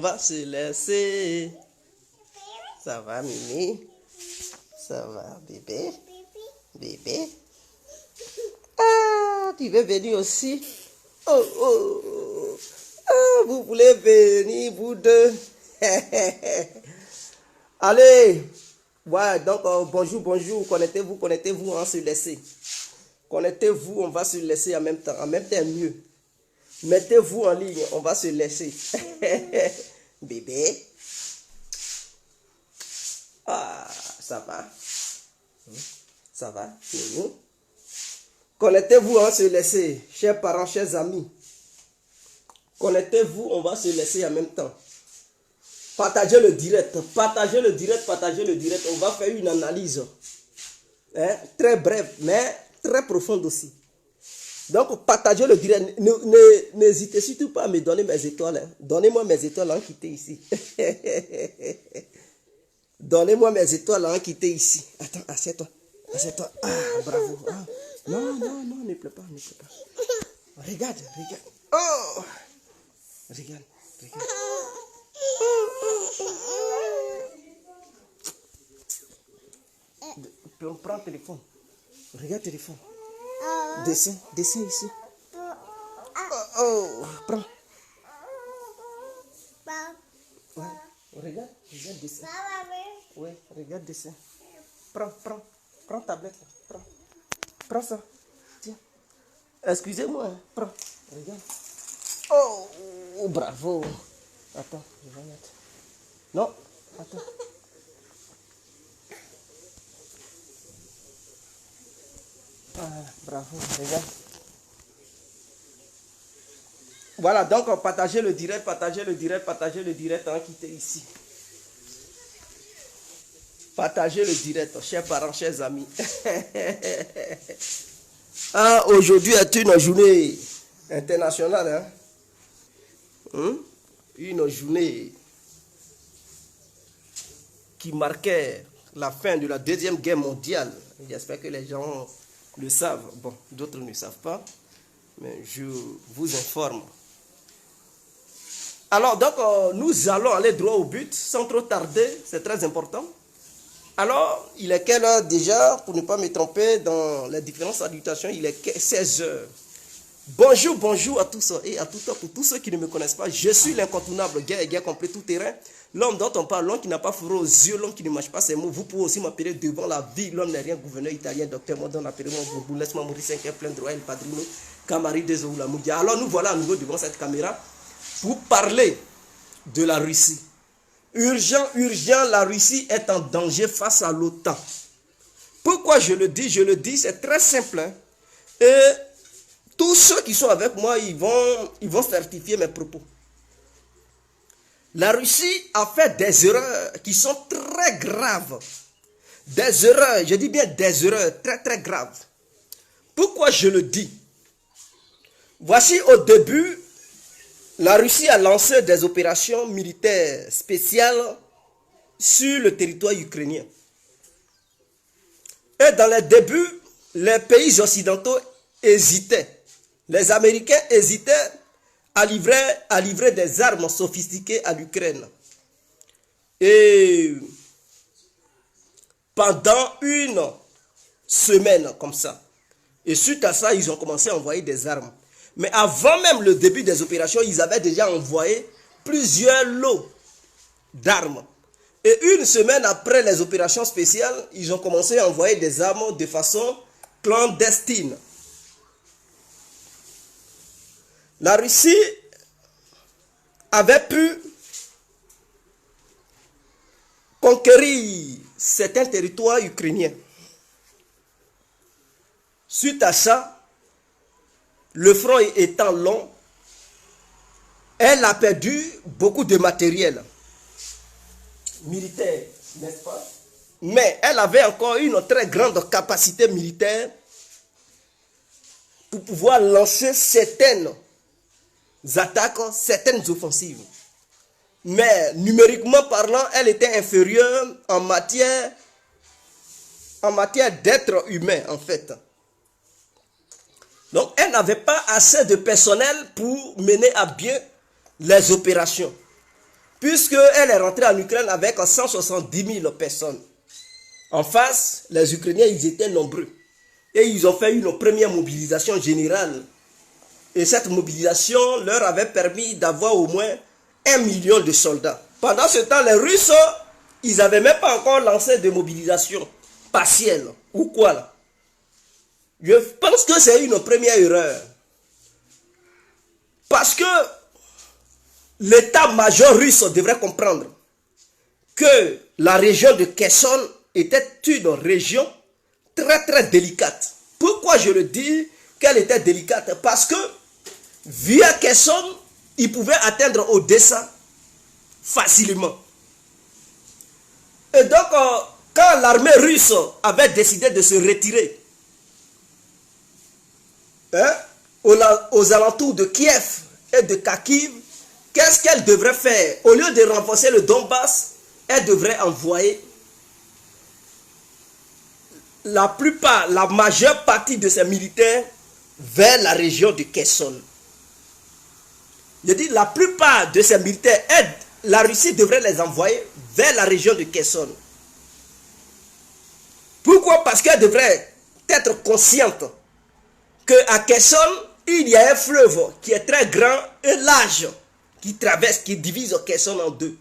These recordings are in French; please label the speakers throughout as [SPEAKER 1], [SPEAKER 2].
[SPEAKER 1] Va se laisser. Ça va, Mimi? Ça va, bébé? Bébé? Ah, tu veux venir aussi? Oh, oh, oh. Ah, vous voulez venir, vous deux? Allez! Ouais, donc, bonjour, bonjour. Connectez-vous, connectez-vous, on va se laisser. Connectez-vous, on va se laisser en même temps. En même temps, mieux. Mettez-vous en ligne, on va se laisser. Bébé. Ah, ça va. Ça va. Connectez-vous, on va se laisser. Chers parents, chers amis. Connectez-vous, on va se laisser en même temps. Partagez le direct. Partagez le direct, partagez le direct. On va faire une analyse. Hein, très brève, mais très profonde aussi. Donc, partagez le direct. N'hésitez surtout pas à me donner mes étoiles. Hein. Donnez-moi mes étoiles en quitter ici. Donnez-moi mes étoiles en quitter ici. Attends, assieds-toi. Assieds-toi. Ah, bravo. Ah. Non, non, non, ne pleure pas, ne pleure pas. Regarde, regarde. Oh! Regarde, regarde. Prends le téléphone. Regarde le téléphone. Dessin, dessin ici. Oh, oh, prends. Ouais, regarde, regarde dessin. Ouais, regarde dessin. Prends tablette. Prends ça. Tiens. Excusez-moi, hein. Prends. Regarde. Oh, bravo. Attends, je vais mettre. Non, attends. Ah, bravo, regarde. Voilà, donc partagez le direct, partagez le direct, partagez le direct en quitter ici. Partagez le direct, chers parents, chers amis. Ah, aujourd'hui est une journée internationale. Hein? Une journée qui marquait la fin de la Deuxième Guerre mondiale. J'espère que les gens le savent. Bon, d'autres ne savent pas, mais je vous informe. Alors, donc, nous allons aller droit au but, sans trop tarder, c'est très important. Alors, il est quelle heure déjà, pour ne pas me tromper dans les différentes salutations, il est 16 heures. Bonjour, bonjour à tous et à toutes, pour tous ceux qui ne me connaissent pas, je suis l'incontournable, guerre et guerre complet, tout terrain. L'homme dont on parle, l'homme qui n'a pas fourré aux yeux, l'homme qui ne mâche pas ses mots. Vous pouvez aussi m'appeler devant la vie. L'homme n'est rien, gouverneur italien, docteur Modon, appelez-moi Boubou, laisse-moi mourir 5 heures, plein droit, El Padrino, Camari de Zoula Moudia. Alors nous voilà à nouveau devant cette caméra pour parler de la Russie. Urgent, urgent, la Russie est en danger face à l'OTAN. Pourquoi je le dis, c'est très simple. Hein? Et tous ceux qui sont avec moi, ils vont certifier mes propos. La Russie a fait des erreurs qui sont très graves. Des erreurs, je dis bien des erreurs très très graves. Pourquoi je le dis? Voici au début, la Russie a lancé des opérations militaires spéciales sur le territoire ukrainien. Et dans les débuts, les pays occidentaux hésitaient. Les Américains hésitaient à livrer des armes sophistiquées à l'Ukraine. Et pendant une semaine comme ça, et suite à ça, ils ont commencé à envoyer des armes. Mais avant même le début des opérations, ils avaient déjà envoyé plusieurs lots d'armes. Et une semaine après les opérations spéciales, ils ont commencé à envoyer des armes de façon clandestine. La Russie avait pu conquérir certains territoires ukrainiens. Suite à ça, le front étant long, elle a perdu beaucoup de matériel militaire, n'est-ce pas? Mais elle avait encore une très grande capacité militaire pour pouvoir lancer certaines attaques, certaines offensives. Mais numériquement parlant, elle était inférieure en matière d'être humain en fait. Donc elle n'avait pas assez de personnel pour mener à bien les opérations. puisqu'elle est rentrée en Ukraine avec 170 000 personnes. En face, les Ukrainiens, ils étaient nombreux. Et ils ont fait une première mobilisation générale. Et cette mobilisation leur avait permis d'avoir au moins 1 million de soldats. Pendant ce temps, les Russes, ils n'avaient même pas encore lancé de mobilisation partielle. Ou quoi là? Je pense que c'est une première erreur. Parce que l'état-major russe devrait comprendre que la région de Kherson était une région très délicate. Pourquoi je le dis qu'elle était délicate? Parce que via Kherson, ils pouvaient atteindre Odessa facilement. Et donc, quand l'armée russe avait décidé de se retirer aux alentours de Kiev et de Kharkiv, qu'est-ce qu'elle devrait faire? Au lieu de renforcer le Donbass, elle devrait envoyer la majeure partie de ses militaires vers la région de Kherson. Je dis la plupart de ses militaires, la Russie devrait les envoyer vers la région de Kherson. Pourquoi? Parce qu'elle devrait être consciente qu'à Kherson, il y a un fleuve qui est très grand et large, qui divise Kherson en deux.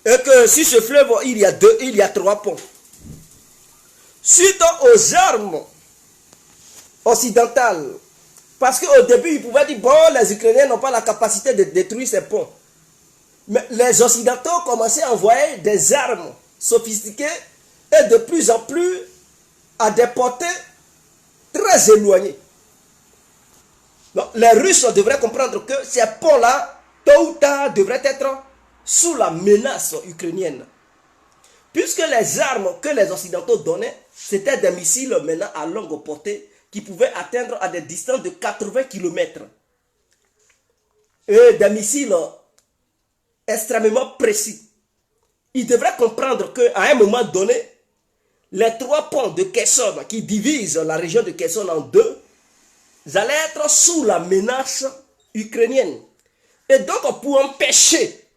[SPEAKER 1] Et que sur ce fleuve, il y a 3 ponts. Suite aux armes occidentales, parce qu'au début, ils pouvaient dire, bon, les Ukrainiens n'ont pas la capacité de détruire ces ponts. Mais les Occidentaux commençaient à envoyer des armes sophistiquées et de plus en plus à des portées très éloignées. Donc, les Russes devraient comprendre que ces ponts-là, tôt ou tard, devraient être sous la menace ukrainienne. Puisque les armes que les Occidentaux donnaient, c'était des missiles maintenant à longue portée qui pouvaient atteindre à des distances de 80 km. Et des missiles extrêmement précis. Ils devraient comprendre qu'à un moment donné, les 3 ponts de Kherson qui divisent la région de Kherson en deux, allaient être sous la menace ukrainienne. Et donc, pour empêcher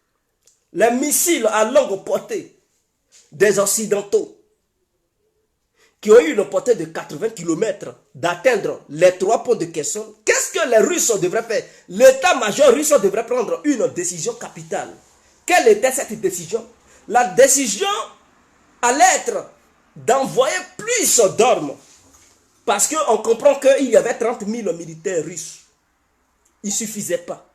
[SPEAKER 1] les missiles à longue portée des Occidentaux, qui ont eu une portée de 80 km, d'atteindre les 3 ponts de Kherson, qu'est-ce que les Russes devraient faire? L'état-major russe devrait prendre une décision capitale. Quelle était cette décision? La décision allait être d'envoyer plus d'armes. Parce qu'on comprend qu'il y avait 30 000 militaires russes. Il ne suffisait pas.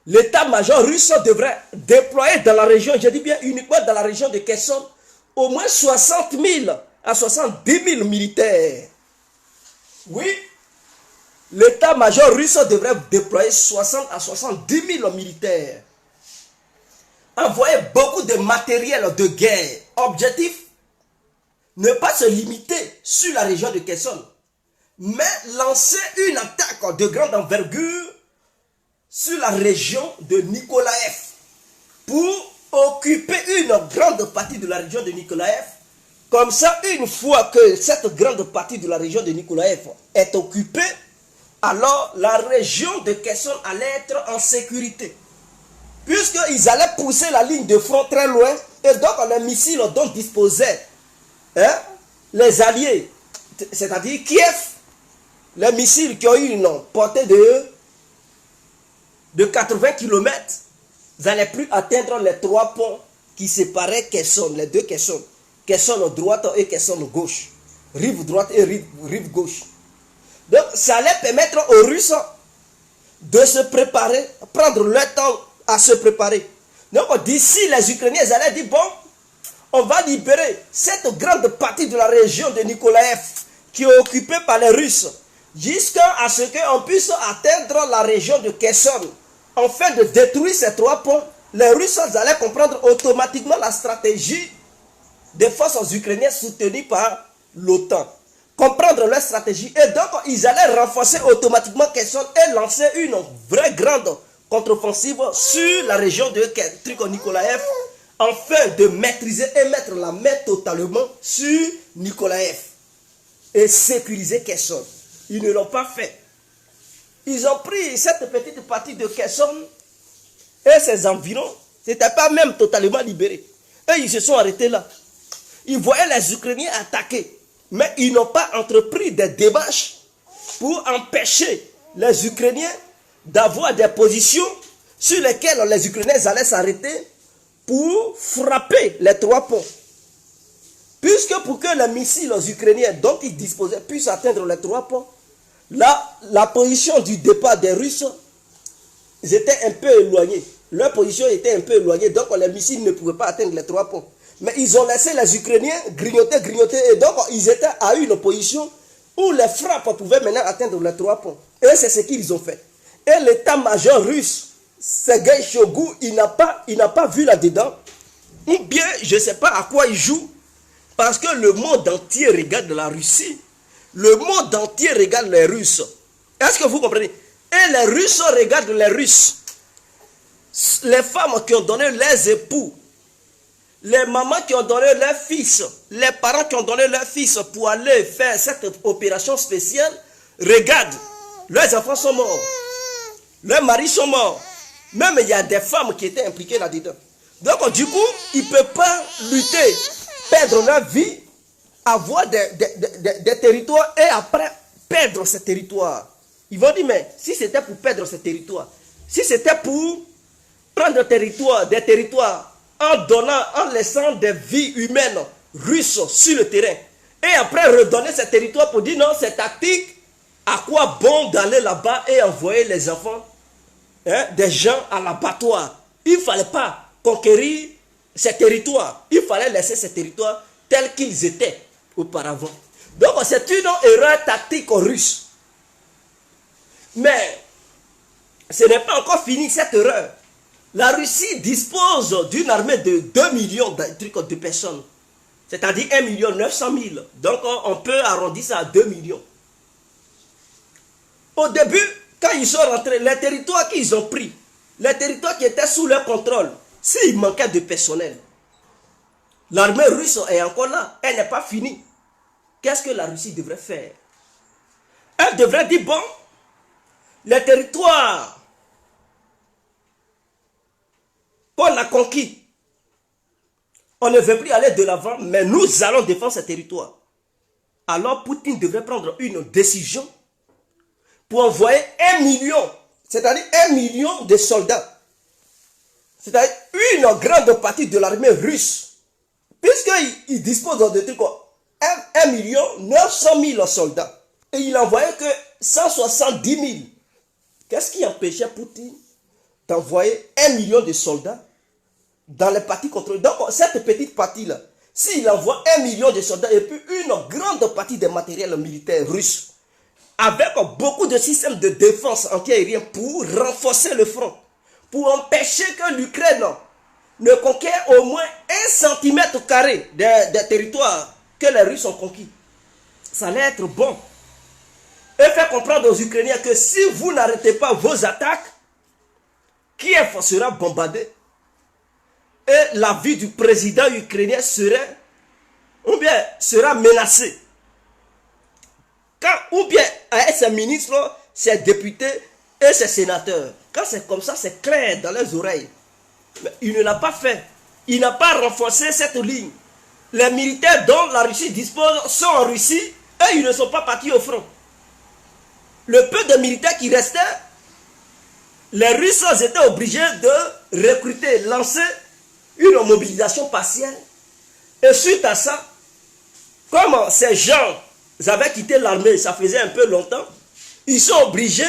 [SPEAKER 1] L'état-major russe devrait déployer dans la région, je dis bien uniquement dans la région de Kherson, au moins 60 000 à 70 000 militaires. Oui, l'état-major russe devrait déployer 60 à 70 000 militaires. Envoyer beaucoup de matériel de guerre. Objectif, ne pas se limiter sur la région de Kherson, mais lancer une attaque de grande envergure sur la région de Nikolaev pour occuper une grande partie de la région de Nikolaev. Comme ça, une fois que cette grande partie de la région de Nikolaev est occupée, alors la région de Kherson allait être en sécurité. Puisqu'ils allaient pousser la ligne de front très loin, et donc les missiles dont disposaient les alliés, c'est-à-dire Kiev, les missiles qui ont eu une portée de 80 km, n'allaient plus atteindre les 3 ponts qui séparaient Kherson, les 2 Kherson. Kherson droite et Kherson gauche. Rive droite et rive gauche. Donc ça allait permettre aux Russes de se préparer, prendre leur temps à se préparer. Donc d'ici les Ukrainiens allaient dire, bon, on va libérer cette grande partie de la région de Nikolaev qui est occupée par les Russes, jusqu'à ce qu'on puisse atteindre la région de Kherson. Afin de détruire ces 3 ponts, les Russes allaient comprendre automatiquement la stratégie des forces ukrainiennes soutenues par l'OTAN. Comprendre leur stratégie. Et donc, ils allaient renforcer automatiquement Kherson et lancer une vraie grande contre-offensive sur la région de Nikolaev, afin de maîtriser et mettre la main totalement sur Nikolaev et sécuriser Kherson. Ils ne l'ont pas fait. Ils ont pris cette petite partie de Kherson et ses environs C'était pas même totalement libéré. Et ils se sont arrêtés là. Ils voyaient les Ukrainiens attaquer. Mais ils n'ont pas entrepris des démarches pour empêcher les Ukrainiens d'avoir des positions sur lesquelles les Ukrainiens allaient s'arrêter pour frapper les 3 ponts. Puisque pour que les missiles ukrainiens dont ils disposaient puissent atteindre les 3 ponts, là, la position du départ des Russes, ils étaient un peu éloignés. Leur position était un peu éloignée, donc les missiles ne pouvaient pas atteindre les 3 ponts. Mais ils ont laissé les Ukrainiens grignoter, et donc ils étaient à une position où les frappes pouvaient maintenant atteindre les 3 ponts. Et c'est ce qu'ils ont fait. Et l'état-major russe, Sergei Shoigu, il n'a pas vu là-dedans. Ou bien, je ne sais pas à quoi il joue. Parce que le monde entier regarde la Russie. Le monde entier regarde les Russes. Est-ce que vous comprenez? Et les Russes regardent les Russes. Les femmes qui ont donné leurs époux, les mamans qui ont donné leurs fils, les parents qui ont donné leurs fils pour aller faire cette opération spéciale, regardent. Leurs enfants sont morts. Leurs maris sont morts. Même il y a des femmes qui étaient impliquées là-dedans. Donc du coup, ils ne peuvent pas lutter, perdre leur vie, avoir des territoires et après perdre ces territoires. Ils vont dire, mais si c'était pour perdre ces territoires, si c'était pour prendre des territoires en laissant des vies humaines russes sur le terrain, et après redonner ces territoires pour dire non, c'est tactique, à quoi bon d'aller là-bas et envoyer les enfants, des gens à l'abattoir? Il ne fallait pas conquérir ces territoires, il fallait laisser ces territoires tels qu'ils étaient auparavant. Donc c'est une erreur tactique russe. Mais ce n'est pas encore fini cette erreur. La Russie dispose d'une armée de 2 millions de personnes. C'est-à-dire 1 900 000. Donc on peut arrondir ça à 2 millions. Au début, quand ils sont rentrés, les territoires qu'ils ont pris, les territoires qui étaient sous leur contrôle, s'il manquait de personnel, l'armée russe est encore là, elle n'est pas finie. Qu'est-ce que la Russie devrait faire? Elle devrait dire, bon, les territoires qu'on a conquis, on ne veut plus aller de l'avant, mais nous allons défendre ces territoires. Alors Poutine devrait prendre une décision pour envoyer 1 million, c'est-à-dire 1 million de soldats, c'est-à-dire une grande partie de l'armée russe, puisqu'il dispose de trucs, 1 900 000 soldats, et il n'envoyait que 170 000. Qu'est-ce qui empêchait Poutine d'envoyer 1 million de soldats dans les parties contrôlées? Donc cette petite partie-là, s'il envoie 1 million de soldats et puis une grande partie des matériels militaires russes, avec beaucoup de systèmes de défense antiaérien pour renforcer le front, pour empêcher que l'Ukraine ne conquiert au moins 1 cm² des territoires que les Russes ont conquis. Ça allait être bon. Et faire comprendre aux Ukrainiens que si vous n'arrêtez pas vos attaques, Kiev sera bombardé. Et la vie du président ukrainien sera menacée. Ou bien à ses ministres, ses députés et ses sénateurs. Quand c'est comme ça, c'est clair dans les oreilles. Mais il ne l'a pas fait. Il n'a pas renforcé cette ligne. Les militaires dont la Russie dispose sont en Russie et ils ne sont pas partis au front. Le peu de militaires qui restaient, les Russes étaient obligés de recruter, lancer une mobilisation partielle. Et suite à ça, comme ces gens avaient quitté l'armée, ça faisait un peu longtemps, ils sont obligés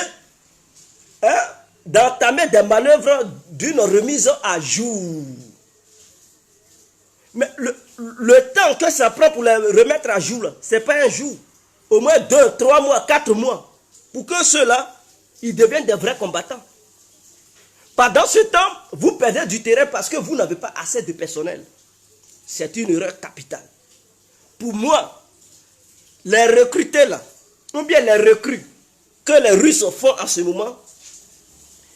[SPEAKER 1] d'entamer des manœuvres d'une remise à jour. Mais le temps que ça prend pour les remettre à jour, ce n'est pas un jour. Au moins 2, 3 mois, 4 mois. Pour que ceux-là, ils deviennent des vrais combattants. Pendant ce temps, vous perdez du terrain parce que vous n'avez pas assez de personnel. C'est une erreur capitale. Pour moi, les recrutés là, ou bien les recrues que les Russes font en ce moment,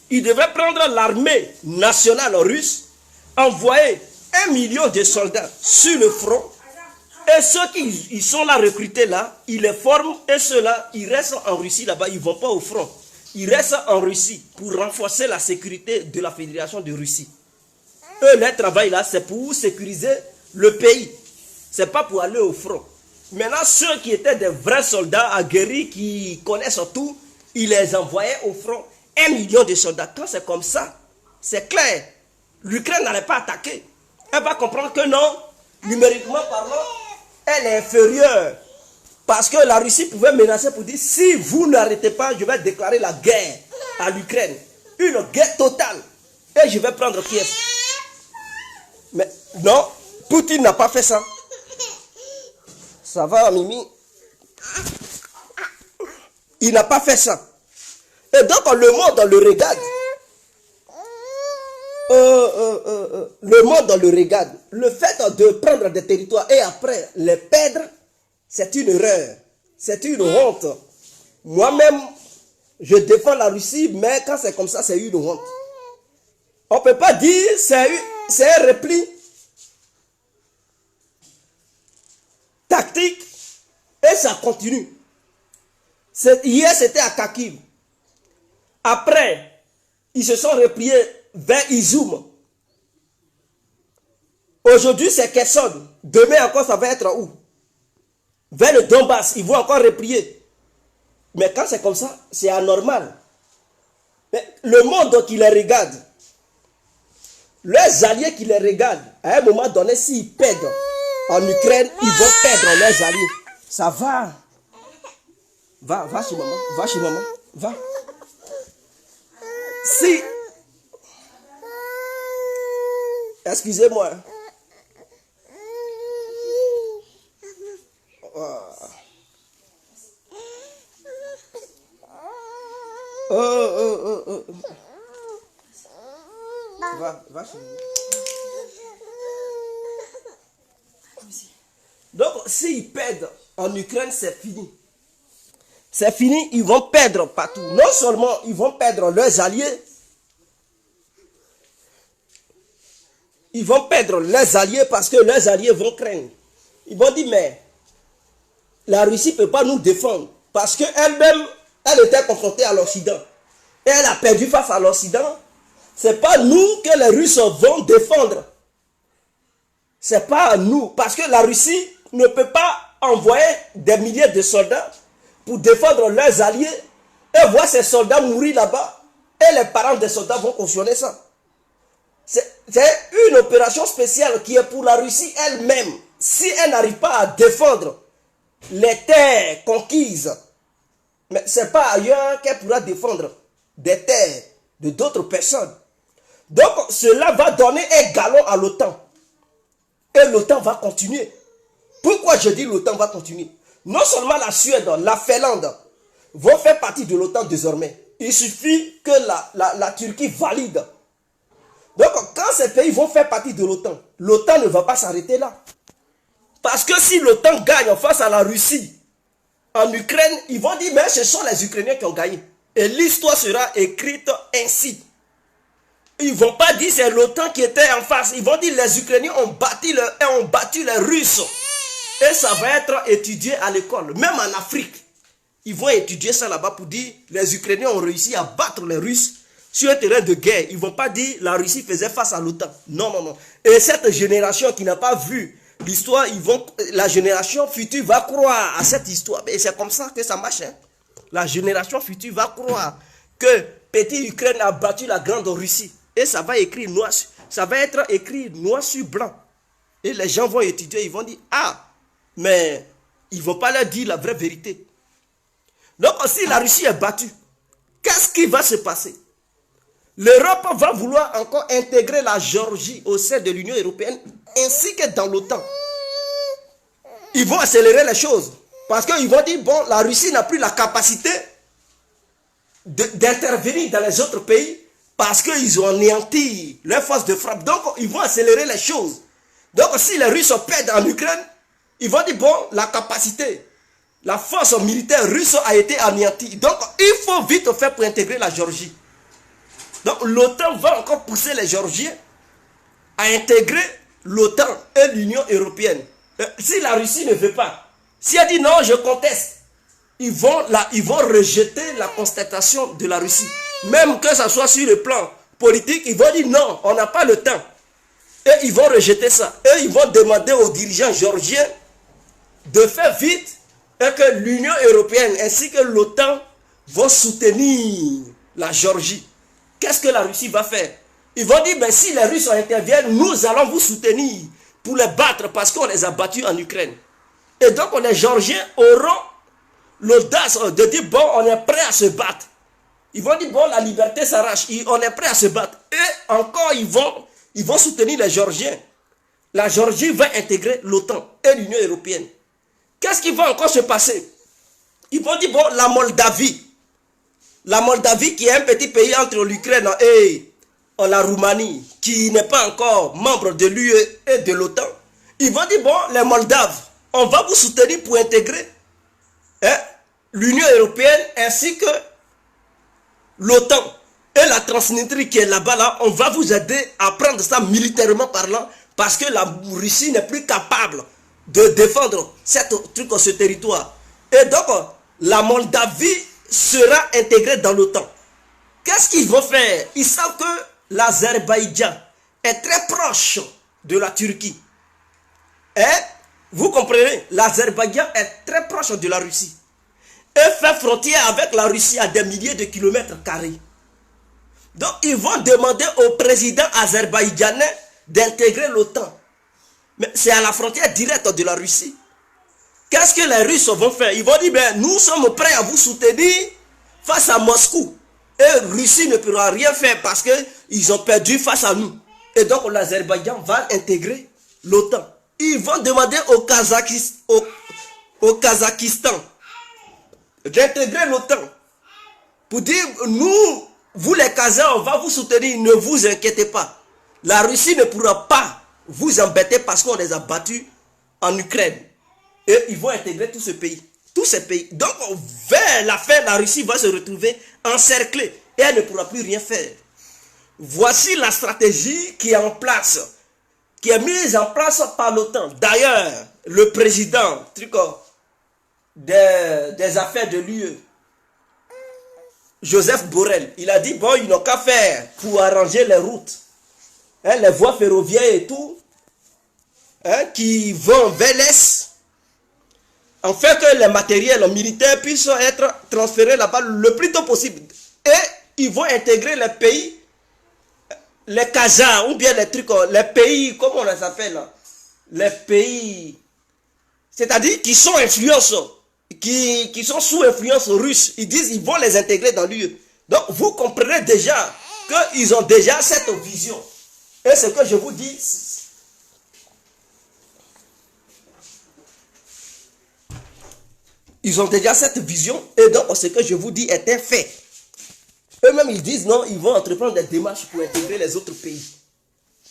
[SPEAKER 1] ils devraient prendre l'armée nationale russe, envoyer 1 million de soldats sur le front, et ceux qui sont là recrutés là, ils les forment, et ceux-là, ils restent en Russie là-bas, ils ne vont pas au front. Ils restent en Russie pour renforcer la sécurité de la Fédération de Russie. Eux, leur travail là, c'est pour sécuriser le pays. C'est pas pour aller au front. Maintenant, ceux qui étaient des vrais soldats aguerris, qui connaissent tout, ils les envoyaient au front. 1 million de soldats. Quand c'est comme ça, c'est clair. L'Ukraine n'allait pas attaquer. Elle va comprendre que non, numériquement parlant, elle est inférieure. Parce que la Russie pouvait menacer pour dire, si vous n'arrêtez pas, je vais déclarer la guerre à l'Ukraine. Une guerre totale. Et je vais prendre Kiev. Mais non, Poutine n'a pas fait ça. Ça va, Mimi? Il n'a pas fait ça. Et donc, le monde le regarde. Le monde le regarde. Le fait de prendre des territoires et après les perdre, c'est une erreur. C'est une honte. Moi-même, je défends la Russie, mais quand c'est comme ça, c'est une honte. On ne peut pas dire c'est un repli tactique et ça continue. Hier, c'était à Kharkiv. Après, ils se sont repliés vers Izoum. Aujourd'hui, c'est Kherson. Demain encore, ça va être où? Vers le Donbass, ils vont encore replier. Mais quand c'est comme ça, c'est anormal. Mais le monde qui les regarde, leurs alliés qui les regardent, à un moment donné, s'ils perdent en Ukraine, ils vont perdre leurs alliés. Ça va. Va chez maman. Va chez maman. Va. Si. Excusez-moi. Va chez maman. Donc, s'ils perdent en Ukraine, c'est fini. C'est fini, ils vont perdre partout. Non seulement ils vont perdre leurs alliés, ils vont perdre leurs alliés parce que leurs alliés vont craindre. Ils vont dire, mais la Russie ne peut pas nous défendre parce qu'elle-même, elle était confrontée à l'Occident. Et elle a perdu face à l'Occident. Ce n'est pas nous que les Russes vont défendre. Ce n'est pas nous. Parce que la Russie ne peut pas envoyer des milliers de soldats pour défendre leurs alliés et voir ces soldats mourir là-bas. Et les parents des soldats vont cautionner ça. C'est une opération spéciale qui est pour la Russie elle-même. Si elle n'arrive pas à défendre les terres conquises, mais ce n'est pas ailleurs qu'elle pourra défendre des terres de d'autres personnes. Donc cela va donner un galon à l'OTAN. Et l'OTAN va continuer. Pourquoi je dis l'OTAN va continuer? Non seulement la Suède, la Finlande vont faire partie de l'OTAN désormais. Il suffit que la Turquie valide. Donc quand ces pays vont faire partie de l'OTAN, l'OTAN ne va pas s'arrêter là. Parce que si l'OTAN gagne face à la Russie, en Ukraine, ils vont dire, mais ce sont les Ukrainiens qui ont gagné. Et l'histoire sera écrite ainsi. Ils ne vont pas dire c'est l'OTAN qui était en face. Ils vont dire les Ukrainiens ont battu les Russes. Et ça va être étudié à l'école. Même en Afrique, ils vont étudier ça là-bas pour dire les Ukrainiens ont réussi à battre les Russes sur un terrain de guerre. Ils ne vont pas dire la Russie faisait face à l'OTAN. Non, non, non. Et cette génération qui n'a pas vu l'histoire, la génération future va croire à cette histoire. Et c'est comme ça que ça marche. Hein? La génération future va croire que petit Ukraine a battu la grande Russie. Et ça va écrire ça va être écrit noir sur blanc. Et les gens vont étudier, ils vont dire, ah, mais ils ne vont pas leur dire la vraie vérité. Donc si la Russie est battue, qu'est-ce qui va se passer? L'Europe va vouloir encore intégrer la Géorgie au sein de l'Union européenne ainsi que dans l'OTAN. Ils vont accélérer les choses. Parce qu'ils vont dire, bon, la Russie n'a plus la capacité d'intervenir dans les autres pays parce qu'ils ont anéanti leurs forces de frappe. Donc, ils vont accélérer les choses. Donc, si les Russes perdent en Ukraine, ils vont dire, bon, la capacité, la force militaire russe a été anéantie. Donc, il faut vite faire pour intégrer la Géorgie. Donc, l'OTAN va encore pousser les Géorgiens à intégrer l'OTAN et l'Union européenne. Si la Russie ne veut pas, si elle dit non, je conteste, ils vont rejeter la constatation de la Russie. Même que ce soit sur le plan politique, ils vont dire non, on n'a pas le temps. Et ils vont rejeter ça. Et ils vont demander aux dirigeants géorgiens de faire vite et que l'Union européenne ainsi que l'OTAN vont soutenir la Géorgie. Qu'est-ce que la Russie va faire? Ils vont dire, ben, si les Russes interviennent, nous allons vous soutenir pour les battre parce qu'on les a battus en Ukraine. Et donc les Géorgiens auront l'audace de dire, bon, on est prêt à se battre. Ils vont dire, bon, la liberté s'arrache, on est prêt à se battre. Et encore, ils vont soutenir les Géorgiens. La Géorgie va intégrer l'OTAN et l'Union européenne. Qu'est-ce qui va encore se passer? Ils vont dire, bon, la Moldavie qui est un petit pays entre l'Ukraine et la Roumanie, qui n'est pas encore membre de l'UE et de l'OTAN, ils vont dire, bon, les Moldaves, on va vous soutenir pour intégrer l'Union européenne ainsi que l'OTAN et la Transnistrie qui est là-bas, là, on va vous aider à prendre ça militairement parlant parce que la Russie n'est plus capable de défendre ce territoire. Et donc, la Moldavie sera intégrée dans l'OTAN. Qu'est-ce qu'ils vont faire? Ils savent que l'Azerbaïdjan est très proche de la Turquie. Et vous comprenez, l'Azerbaïdjan est très proche de la Russie. Et fait frontière avec la Russie à des milliers de kilomètres carrés. Donc, ils vont demander au président azerbaïdjanais d'intégrer l'OTAN. Mais c'est à la frontière directe de la Russie. Qu'est-ce que les Russes vont faire? Ils vont dire, ben, nous sommes prêts à vous soutenir face à Moscou. Et Russie ne pourra rien faire parce qu'ils ont perdu face à nous. Et donc l'Azerbaïdjan va intégrer l'OTAN. Ils vont demander au Kazakhstan d'intégrer l'OTAN. Pour dire, nous, vous les Kazakhs, on va vous soutenir, ne vous inquiétez pas. La Russie ne pourra pas vous embêter parce qu'on les a battus en Ukraine. Et ils vont intégrer tous ces pays. Donc, vers la fin, la Russie va se retrouver encerclée et elle ne pourra plus rien faire. Voici la stratégie qui est en place, qui est mise en place par l'OTAN. D'ailleurs, le président des affaires de l'UE, Joseph Borrell, il a dit, bon, ils n'ont qu'à faire pour arranger les routes, les voies ferroviaires et tout, qui vont vers l'Est, en fait que les matériels militaires puissent être transférés là-bas le plus tôt possible. Et ils vont intégrer les pays, les Kazakhs, ou bien les pays, comment on les appelle, les pays, c'est-à-dire qui sont qui sont sous influence russe. Ils disent qu'ils vont les intégrer dans l'UE. Donc vous comprenez déjà qu'ils ont déjà cette vision. Et ce que je vous dis, ils ont déjà cette vision. Et donc ce que je vous dis est un fait. Eux-mêmes ils disent non, ils vont entreprendre des démarches pour intégrer les autres pays.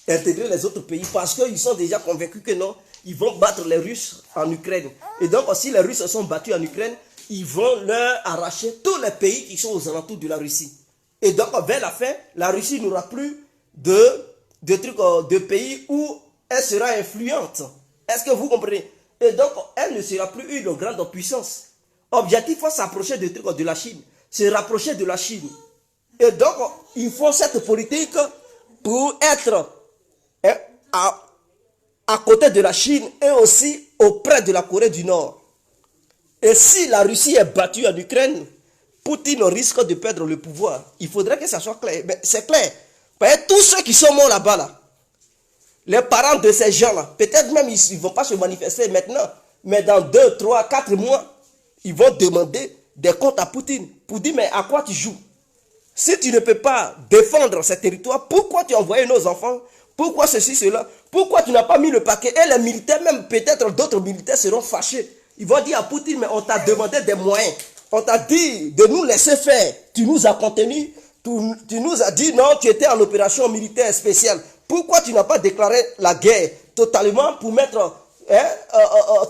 [SPEAKER 1] Intégrer les autres pays parce qu'ils sont déjà convaincus que non, ils vont battre les Russes en Ukraine. Et donc si les Russes sont battus en Ukraine, ils vont leur arracher tous les pays qui sont aux alentours de la Russie. Et donc vers la fin, la Russie n'aura plus de pays où elle sera influente. Est-ce que vous comprenez? Et donc elle ne sera plus une grande puissance. Objectif, il faut s'approcher de la Chine. Se rapprocher de la Chine. Et donc il faut cette politique pour être à côté de la Chine et aussi auprès de la Corée du Nord. Et si la Russie est battue en Ukraine, Poutine risque de perdre le pouvoir. Il faudrait que ça soit clair. Mais c'est clair. Parce que tous ceux qui sont morts là-bas, là, les parents de ces gens-là, peut-être même ils ne vont pas se manifester maintenant, mais dans 2, 3, 4 mois, ils vont demander des comptes à Poutine pour dire, mais à quoi tu joues? Si tu ne peux pas défendre ces territoires, pourquoi tu as envoyé nos enfants? Pourquoi ceci, cela? Pourquoi tu n'as pas mis le paquet? Et les militaires, même peut-être d'autres militaires seront fâchés. Ils vont dire à Poutine, mais on t'a demandé des moyens. On t'a dit de nous laisser faire. Tu nous as contenus. Tu nous as dit, non, tu étais en opération militaire spéciale. Pourquoi tu n'as pas déclaré la guerre totalement pour mettre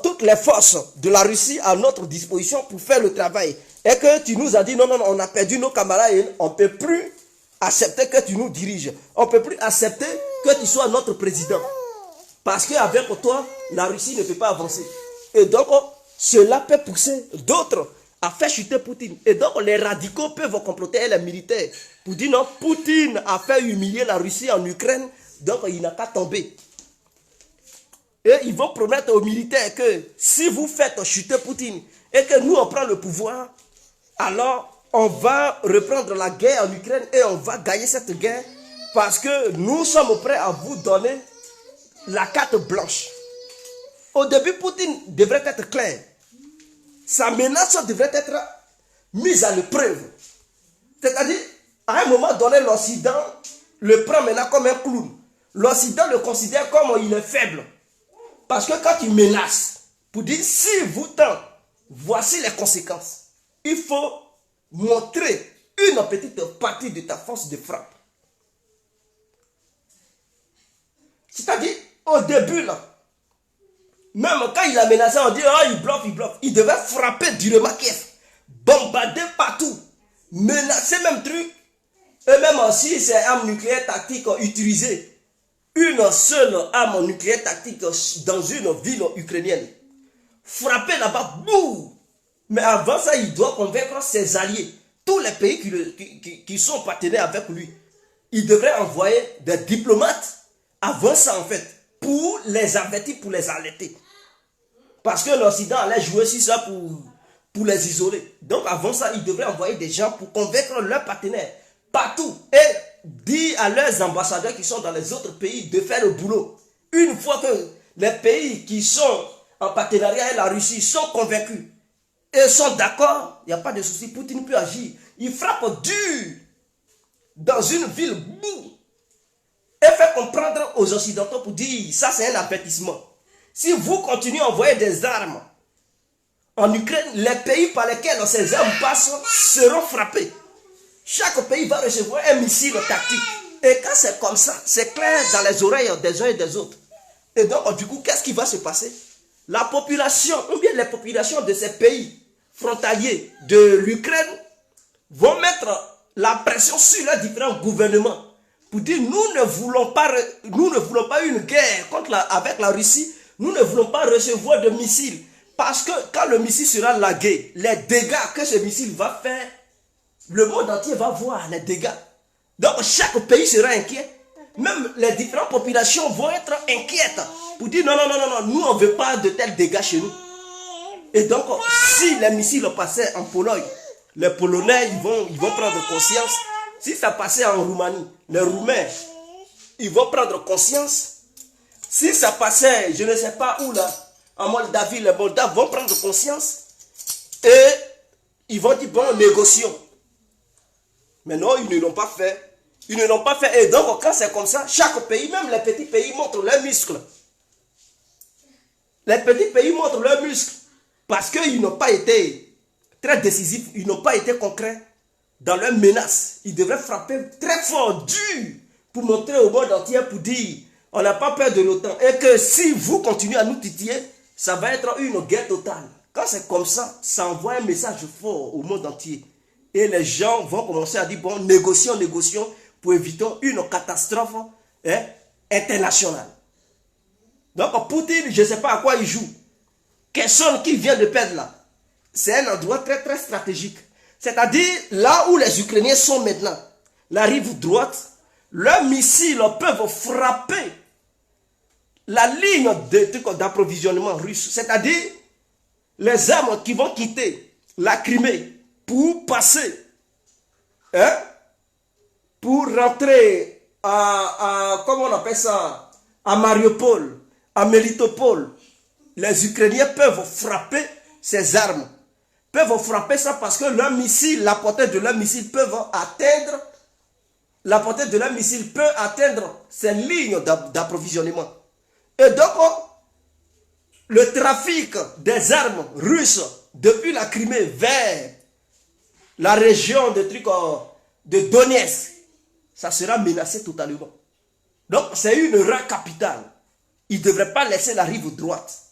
[SPEAKER 1] toutes les forces de la Russie à notre disposition pour faire le travail? Et que tu nous as dit, non, non, non, on a perdu nos camarades et on ne peut plus accepter que tu nous diriges. On ne peut plus accepter que tu sois notre président. Parce qu'avec toi, la Russie ne peut pas avancer. Et donc, cela peut pousser d'autres à faire chuter Poutine. Et donc, les radicaux peuvent comploter les militaires pour dire non, Poutine a fait humilier la Russie en Ukraine Donc, il n'a qu'à tomber. Et ils vont promettre aux militaires que si vous faites chuter Poutine et que nous, on prend le pouvoir, alors on va reprendre la guerre en Ukraine et on va gagner cette guerre parce que nous sommes prêts à vous donner la carte blanche. Au début, Poutine devrait être clair. Sa menace devrait être mise à l'épreuve. C'est-à-dire, à un moment donné, l'Occident le prend maintenant comme un clown. L'Occident le considère comme il est faible. Parce que quand tu menaces, pour dire si vous tentez, voici les conséquences. Il faut montrer une petite partie de ta force de frappe. C'est-à-dire, au début, là, même quand il a menacé, on dit, oh, il bluffe, il bluffe. Il devait frapper durement Kiev, bombarder partout, menacer même truc. Et même si c'est arme nucléaire tactique utilisée, une seule arme nucléaire tactique dans une ville ukrainienne. Frapper là-bas, boum! Mais avant ça, il doit convaincre ses alliés, tous les pays qui sont partenaires avec lui. Il devrait envoyer des diplomates avant ça, en fait, pour les avertir, pour les alerter. Parce que l'Occident allait jouer sur ça pour les isoler. Donc avant ça, il devrait envoyer des gens pour convaincre leurs partenaires partout et dire à leurs ambassadeurs qui sont dans les autres pays de faire le boulot. Une fois que les pays qui sont en partenariat avec la Russie sont convaincus et sont d'accord, il n'y a pas de souci, Poutine peut agir. Il frappe dur dans une ville, boum, et fait comprendre aux Occidentaux pour dire, ça c'est un avertissement. Si vous continuez à envoyer des armes en Ukraine, les pays par lesquels ces armes passent seront frappés. Chaque pays va recevoir un missile tactique. Et quand c'est comme ça, c'est clair dans les oreilles des uns et des autres. Et donc, du coup, qu'est-ce qui va se passer? La population, ou bien les populations de ces pays frontaliers de l'Ukraine vont mettre la pression sur leurs différents gouvernements pour dire nous ne voulons pas une guerre avec la Russie, nous ne voulons pas recevoir de missiles. Parce que quand le missile sera largué, les dégâts que ce missile va faire, le monde entier va voir les dégâts. Donc chaque pays sera inquiet. Même les différentes populations vont être inquiètes pour dire non, non, non, non, non, nous on ne veut pas de tels dégâts chez nous. Et donc si les missiles passaient en Pologne, les Polonais ils vont prendre conscience. Si ça passait en Roumanie, les Roumains ils vont prendre conscience. Si ça passait, je ne sais pas où là, en Moldavie, les Moldaves vont prendre conscience. Et ils vont dire bon, négocions. Mais non, ils ne l'ont pas fait. Ils ne l'ont pas fait. Et donc, quand c'est comme ça, chaque pays, même les petits pays, montrent leurs muscles. Les petits pays montrent leurs muscles. Parce qu'ils n'ont pas été très décisifs. Ils n'ont pas été concrets dans leurs menaces. Ils devraient frapper très fort, dur, pour montrer au monde entier, pour dire, on n'a pas peur de l'OTAN. Et que si vous continuez à nous titiller, ça va être une guerre totale. Quand c'est comme ça, ça envoie un message fort au monde entier. Et les gens vont commencer à dire, bon, négocions, négocions, pour éviter une catastrophe internationale. Donc, Poutine, je ne sais pas à quoi il joue. Kherson qui vient de perdre là, c'est un endroit très, très stratégique. C'est-à-dire, là où les Ukrainiens sont maintenant, la rive droite, leurs missiles peuvent frapper la ligne d'approvisionnement russe. C'est-à-dire, les armes qui vont quitter la Crimée pour passer, pour rentrer comment on appelle ça, à Mariupol, à Melitopol, les Ukrainiens peuvent frapper ces armes. Peuvent frapper ça parce que leurs missiles, la portée de leurs missiles peuvent atteindre, la portée de leurs missiles peut atteindre ces lignes d'approvisionnement. Et donc, le trafic des armes russes depuis la Crimée vers la région de Donetsk, ça sera menacé totalement. Donc, c'est une erreur capitale. Ils ne devraient pas laisser la rive droite.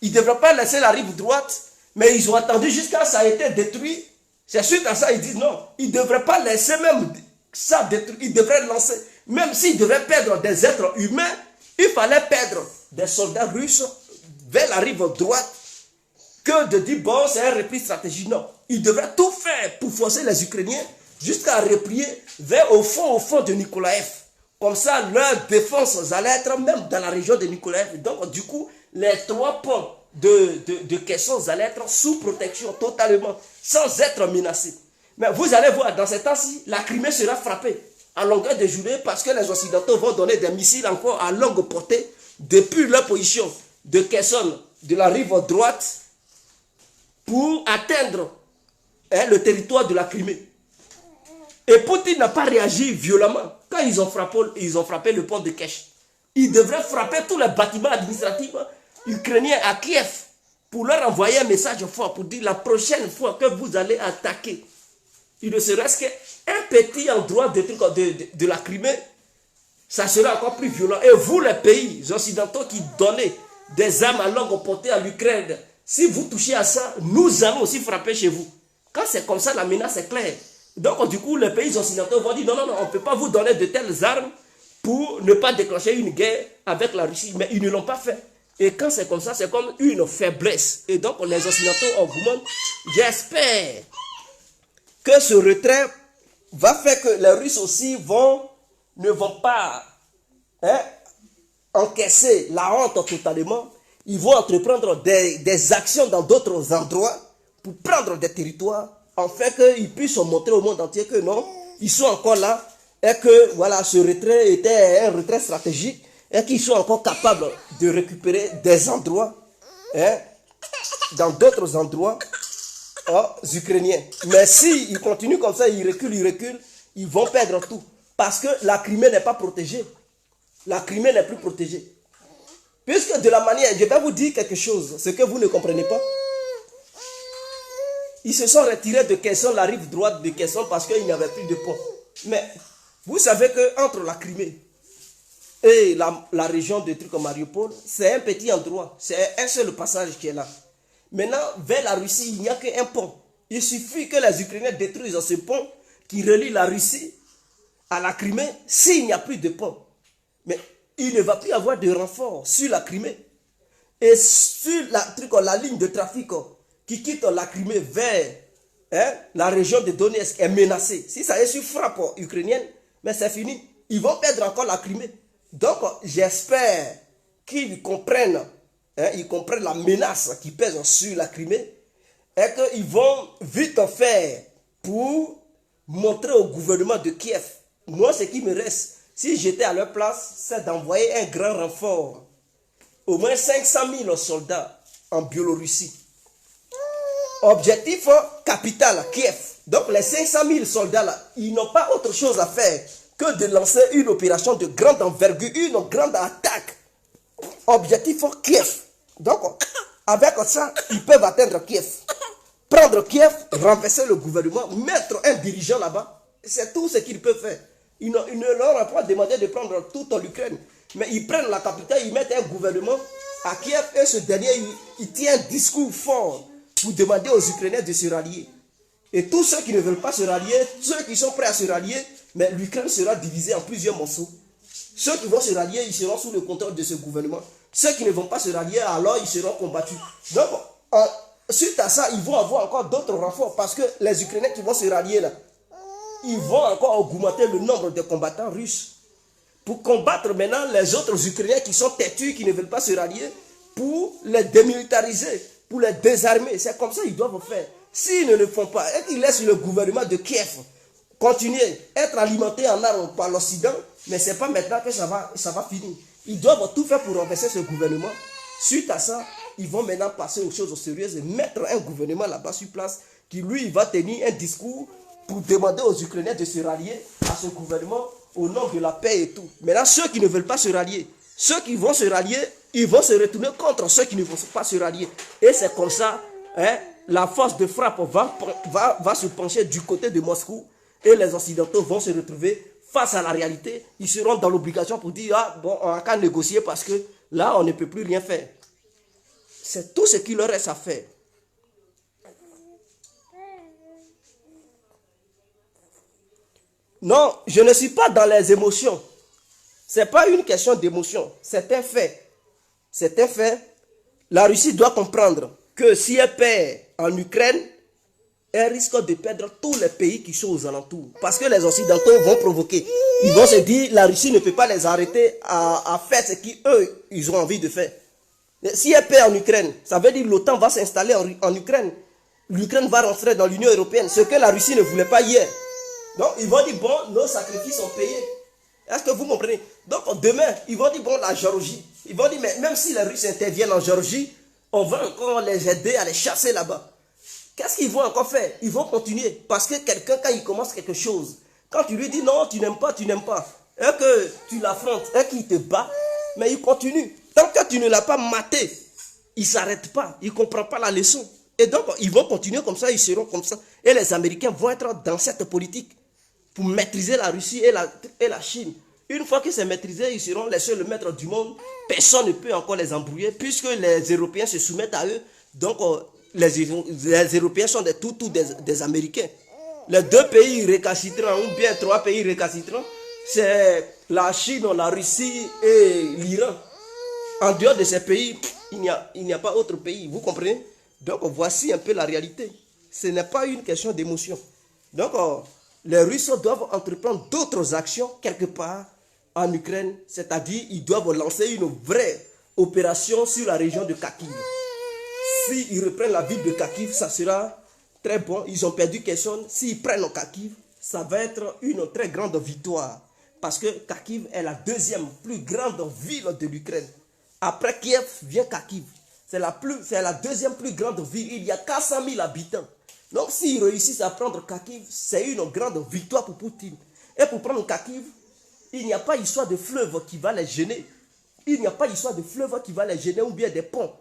[SPEAKER 1] Ils ne devraient pas laisser la rive droite, mais ils ont attendu jusqu'à ce que ça ait été détruit. C'est suite à ça, ils disent non. Ils ne devraient pas laisser même ça détruit. Ils devraient lancer, même s'ils devraient perdre des êtres humains, il fallait perdre des soldats russes vers la rive droite que de dire bon, c'est un repli stratégique. Non. Ils devraient tout faire pour forcer les Ukrainiens jusqu'à replier vers au fond de Nikolaev Comme ça, leurs défenses allaient être même dans la région de Nikolaev. Donc, du coup, les 3 ponts de Kherson allaient être sous protection totalement, sans être menacés. Mais vous allez voir, dans ces temps-ci, la Crimée sera frappée à longueur de journée parce que les Occidentaux vont donner des missiles encore à longue portée depuis leur position de Kherson, de la rive droite, pour atteindre le territoire de la Crimée. Et Poutine n'a pas réagi violemment quand ils ont frappé le pont de Kerch. Ils devraient frapper tous les bâtiments administratifs ukrainiens à Kiev pour leur envoyer un message fort pour dire la prochaine fois que vous allez attaquer, il ne serait-ce qu'un petit endroit de la Crimée, ça sera encore plus violent. Et vous, les pays occidentaux qui donnez des armes à longue portée à l'Ukraine, si vous touchez à ça, nous allons aussi frapper chez vous. Quand c'est comme ça, la menace est claire. Donc, du coup, les pays occidentaux vont dire non, non, non, on ne peut pas vous donner de telles armes pour ne pas déclencher une guerre avec la Russie. Mais ils ne l'ont pas fait. Et quand c'est comme ça, c'est comme une faiblesse. Et donc, les occidentaux augmentent. J'espère que ce retrait va faire que les Russes aussi ne vont pas encaisser la honte totalement. Ils vont entreprendre des actions dans d'autres endroits pour prendre des territoires, afin qu'ils puissent montrer au monde entier que non, ils sont encore là, et que voilà, ce retrait était un retrait stratégique, et qu'ils sont encore capables de récupérer des endroits, dans d'autres endroits ukrainiens. Mais s'ils continuent comme ça, ils reculent, ils vont perdre tout. Parce que la Crimée n'est pas protégée. La Crimée n'est plus protégée. Puisque de la manière, je vais vous dire quelque chose, ce que vous ne comprenez pas. Ils se sont retirés de Kherson, la rive droite de Kherson, parce qu'il n'y avait plus de pont. Mais vous savez qu'entre la Crimée et la région de trucs comme Mariupol, c'est un petit endroit. C'est un seul passage qui est là. Maintenant, vers la Russie, il n'y a qu'un pont. Il suffit que les Ukrainiens détruisent ce pont qui relie la Russie à la Crimée s'il n'y a plus de pont. Mais il ne va plus y avoir de renfort sur la Crimée. Et sur la ligne de trafic qui quitte la Crimée vers la région de Donetsk est menacée. Si ça est sur frappe ukrainienne, mais c'est fini. Ils vont perdre encore la Crimée. Donc, j'espère qu'ils comprennent, ils comprennent la menace qui pèse sur la Crimée et qu'ils vont vite faire pour montrer au gouvernement de Kiev. Moi, ce qui me reste, si j'étais à leur place, c'est d'envoyer un grand renfort. Au moins 500 000 soldats en Biélorussie. Objectif capital, Kiev. Donc les 500 000 soldats là, ils n'ont pas autre chose à faire que de lancer une opération de grande envergure, une grande attaque. Objectif Kiev. Donc avec ça, ils peuvent atteindre Kiev. Prendre Kiev, renverser le gouvernement, mettre un dirigeant là-bas. C'est tout ce qu'ils peuvent faire. Ils ne leur ont pas demandé de prendre toute l'Ukraine. Mais ils prennent la capitale, ils mettent un gouvernement à Kiev et ce dernier, il tient un discours fort pour demander aux Ukrainiens de se rallier. Et tous ceux qui ne veulent pas se rallier, ceux qui sont prêts à se rallier, mais l'Ukraine sera divisée en plusieurs morceaux. Ceux qui vont se rallier, ils seront sous le contrôle de ce gouvernement. Ceux qui ne vont pas se rallier, alors ils seront combattus. Donc, suite à ça, ils vont avoir encore d'autres renforts parce que les Ukrainiens qui vont se rallier là, ils vont encore augmenter le nombre de combattants russes pour combattre maintenant les autres Ukrainiens qui sont têtus, qui ne veulent pas se rallier, pour les démilitariser, pour les désarmer. C'est comme ça qu'ils doivent faire. S'ils ne le font pas, et qu'ils laissent le gouvernement de Kiev continuer à être alimenté en armes par l'Occident, mais ce n'est pas maintenant que ça va finir. Ils doivent tout faire pour renverser ce gouvernement. Suite à ça, ils vont maintenant passer aux choses sérieuses et mettre un gouvernement là-bas sur place qui, lui, va tenir un discours pour demander aux Ukrainiens de se rallier à ce gouvernement au nom de la paix et tout. Maintenant, ceux qui ne veulent pas se rallier, ceux qui vont se rallier, ils vont se retourner contre ceux qui ne vont pas se rallier. Et c'est comme ça, la force de frappe va se pencher du côté de Moscou et les Occidentaux vont se retrouver face à la réalité. Ils seront dans l'obligation pour dire, ah bon, on n'a qu'à négocier parce que là, on ne peut plus rien faire. C'est tout ce qu'il leur reste à faire. Non, je ne suis pas dans les émotions. Ce n'est pas une question d'émotion. C'est un fait. C'est un fait. La Russie doit comprendre que si elle perd en Ukraine, elle risque de perdre tous les pays qui sont aux alentours. Parce que les Occidentaux vont provoquer. Ils vont se dire, la Russie ne peut pas les arrêter à faire ce qu'eux, ils ont envie de faire. Si elle perd en Ukraine, ça veut dire que l'OTAN va s'installer en Ukraine. L'Ukraine va rentrer dans l'Union européenne, ce que la Russie ne voulait pas hier. Donc, ils vont dire, bon, nos sacrifices sont payés. Est-ce que vous comprenez? Donc, demain, ils vont dire, bon, la Géorgie. Ils vont dire, mais même si les Russes interviennent en Géorgie, on va encore les aider à les chasser là-bas. Qu'est-ce qu'ils vont encore faire? Ils vont continuer. Parce que quelqu'un, quand il commence quelque chose, quand tu lui dis non, tu n'aimes pas, et que tu l'affrontes, et qu'il te bat, mais il continue. Tant que tu ne l'as pas maté, il ne s'arrête pas, il ne comprend pas la leçon. Et donc, ils vont continuer comme ça, ils seront comme ça. Et les Américains vont être dans cette politique pour maîtriser la Russie et la Chine. Une fois que c'est maîtrisé, ils seront les seuls maîtres du monde. Personne ne peut encore les embrouiller puisque les Européens se soumettent à eux. Donc, les Européens sont des Américains. Les deux pays récalcitrants, ou bien trois pays récalcitrants, c'est la Chine, la Russie et l'Iran. En dehors de ces pays, il n'y a pas autre pays. Vous comprenez? Donc, voici un peu la réalité. Ce n'est pas une question d'émotion. Donc, les Russes doivent entreprendre d'autres actions quelque part en Ukraine. C'est-à-dire, ils doivent lancer une vraie opération sur la région de Kharkiv. S'ils reprennent la ville de Kharkiv, ça sera très bon. Ils ont perdu Kherson. S'ils prennent Kharkiv, ça va être une très grande victoire. Parce que Kharkiv est la deuxième plus grande ville de l'Ukraine. Après Kiev vient Kharkiv. C'est la deuxième plus grande ville. Il y a 400 000 habitants. Donc s'ils réussissent à prendre Kharkiv, c'est une grande victoire pour Poutine. Et pour prendre Kharkiv, il n'y a pas histoire de fleuve qui va les gêner. Il n'y a pas histoire de fleuve qui va les gêner ou bien des ponts.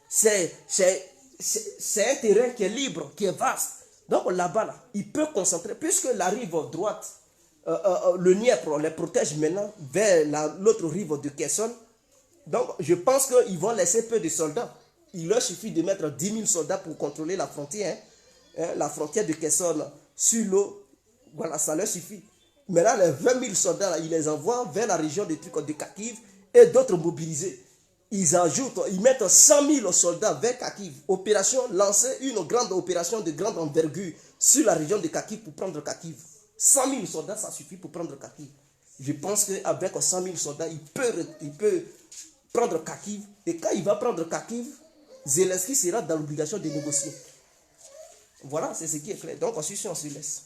[SPEAKER 1] C'est un terrain qui est libre, qui est vaste. Donc là-bas, là, il peut concentrer, puisque la rive droite, le Dniepr les protège maintenant vers l'autre rive de Kherson. Donc je pense qu'ils vont laisser peu de soldats. Il leur suffit de mettre 10 000 soldats pour contrôler la frontière. La frontière de Kherson sur l'eau. Voilà, ça leur suffit. Maintenant, les 20 000 soldats, là, ils les envoient vers la région de Kharkiv et d'autres mobilisés. Ils mettent 100 000 soldats vers Kharkiv. Opération lancée, une grande opération de grande envergure sur la région de Kharkiv pour prendre Kharkiv. 100 000 soldats, ça suffit pour prendre Kharkiv. Je pense qu'avec 100 000 soldats, il peut prendre Kharkiv. Et quand il va prendre Kharkiv, Zelensky sera dans l'obligation de négocier. Voilà, c'est ce qui est clair. Donc, on se laisse.